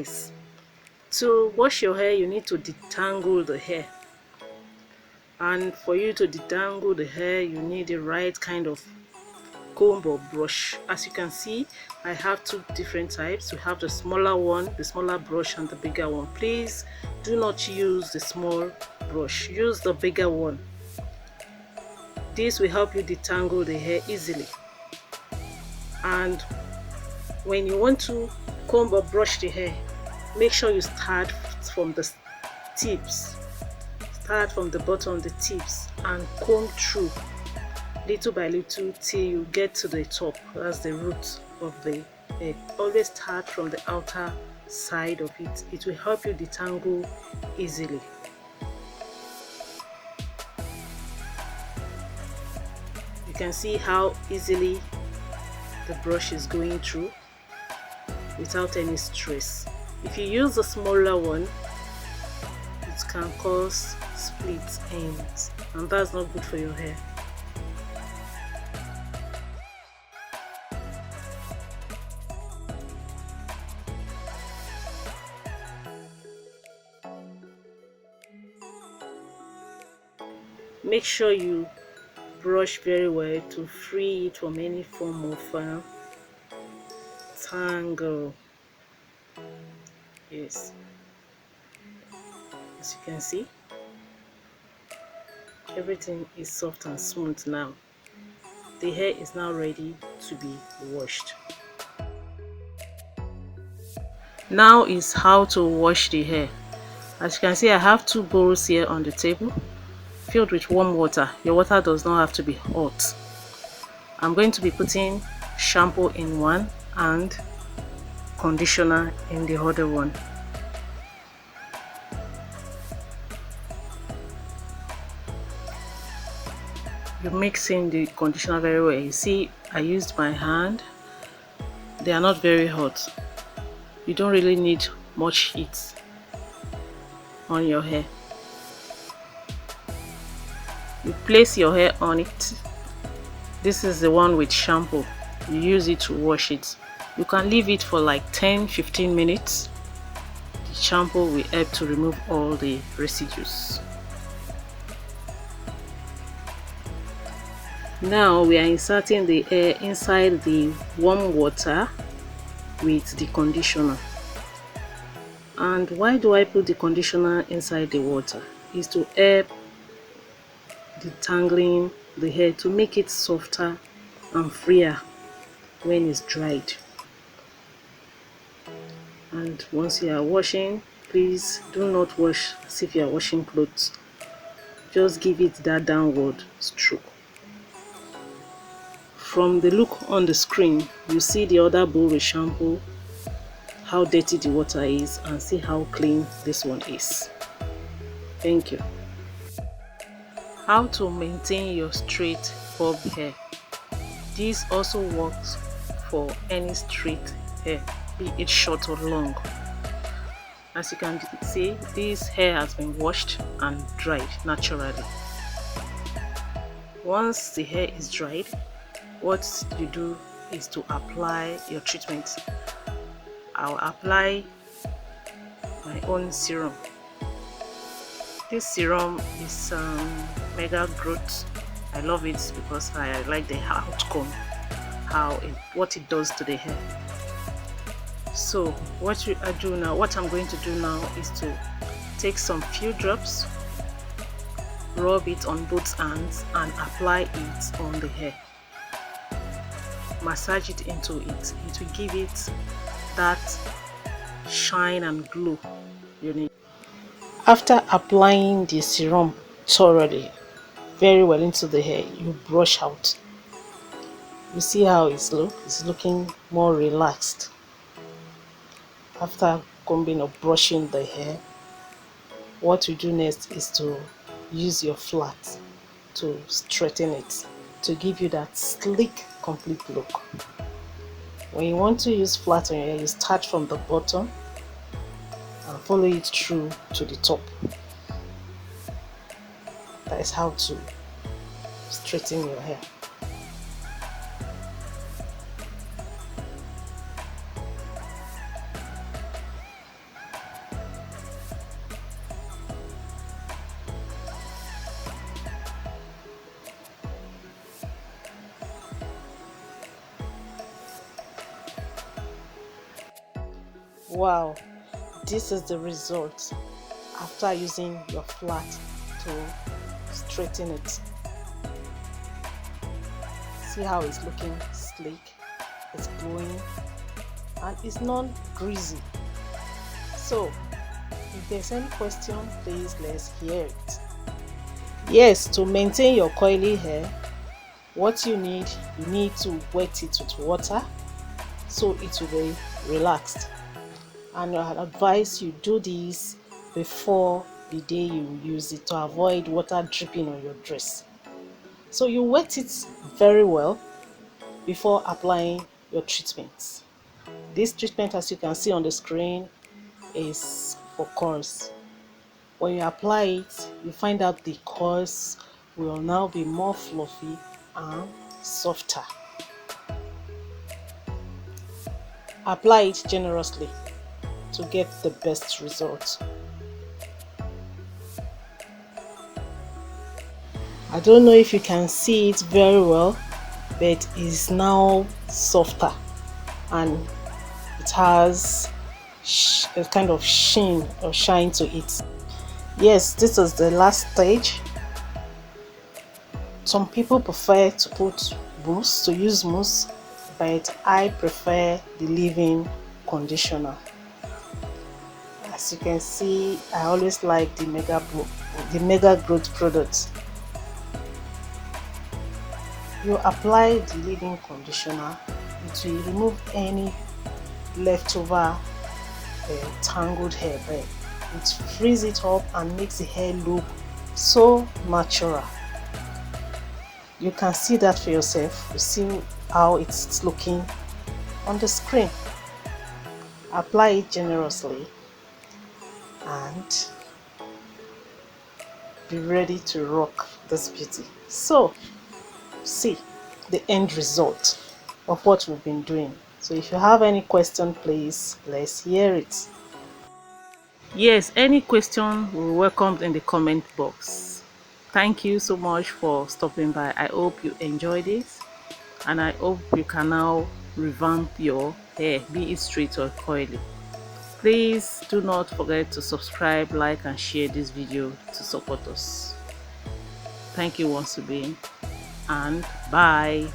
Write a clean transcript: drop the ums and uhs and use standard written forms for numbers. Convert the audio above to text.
guys, to wash your hair you need to detangle the hair, and for you to detangle the hair you need the right kind of comb or brush. As you can see, I have two different types. We have the smaller one, the smaller brush, and the bigger one. Please do not use the small brush, use the bigger one. This will help you detangle the hair easily. And when you want to comb or brush the hair, make sure you start from the tips, start from the bottom of the tips and comb through little by little till you get to the top. That's the root of the hair. Always start from the outer side of it. It will help you detangle easily. You can see how easily the brush is going through without any stress. If you use the smaller one, it can cause split ends, and that's not good for your hair. Make sure you brush very well to free it from any form of tangle. Yes, as you can see, everything is soft and smooth now. The hair is now ready to be washed. Now is how to wash the hair. As you can see, I have two bowls here on the table filled with warm water. Your water does not have to be hot. I'm going to be putting shampoo in one and conditioner in the other one. You mix in the conditioner very well. You see, I used my hand. They are not very hot. You don't really need much heat on your hair. You place your hair on it. This is the one with shampoo. You use it to wash it. You can leave it for like 10-15 minutes. The shampoo will help to remove all the residues. Now we are inserting the hair inside the warm water with the conditioner. And why do I put the conditioner inside the water? Is to help detangling the hair, to make it softer and freer when it's dried. And once you are washing, please do not wash as if you are washing clothes. Just give it that downward stroke. From the look on the screen, you see the other bowl with shampoo, how dirty the water is, and see how clean this one is. Thank you. How to maintain your straight bob hair. This also works for any straight hair, be it short or long. As you can see, this hair has been washed and dried naturally. Once the hair is dried, what you do is to apply your treatment. I'll apply my own serum. This serum is Mega Growth. I love it because I like the outcome, what it does to the hair. So what I'm going to do now is to take some few drops, rub it on both hands and apply it on the hair. Massage it into it. It will give it that shine and glow you need. After applying the serum thoroughly, very well into the hair, you brush out. You see how it's looking more relaxed. After combing or brushing the hair, what you do next is to use your flat to straighten it, to give you that sleek, complete look. When you want to use flat on your hair, you start from the bottom and follow it through to the top. That is how to straighten your hair. Wow, this is the result after using your flat to straighten it. See how it's looking sleek, it's glowing, and it's not greasy. So if there's any question, please let's hear it. Yes, to maintain your coily hair, what you need to wet it with water so it will be relaxed. And I advise you do this before the day you use it to avoid water dripping on your dress. So you wet it very well before applying your treatment. This treatment, as you can see on the screen, is for curls. When you apply it, you find out the curls will now be more fluffy and softer. Apply it generously to get the best result. I don't know if you can see it very well, but it is now softer and it has a kind of sheen or shine to it. Yes, this is the last stage. Some people prefer to put mousse, to use mousse, but I prefer the leave-in conditioner. As you can see, I always like the Mega Growth products. You apply the leave-in conditioner, it will remove any leftover tangled hair, but it frees it up and makes the hair look so natural. You can see that for yourself. You see how it's looking on the screen. Apply it generously and be ready to rock this beauty. So see the end result of what we've been doing. So if you have any question, please let's hear it. Yes, any question will be welcomed in the comment box. Thank you so much for stopping by. I hope you enjoyed this, and I hope you can now revamp your hair, be it straight or coily. Please do not forget to subscribe, like and share this video to support us. Thank you once again, and bye.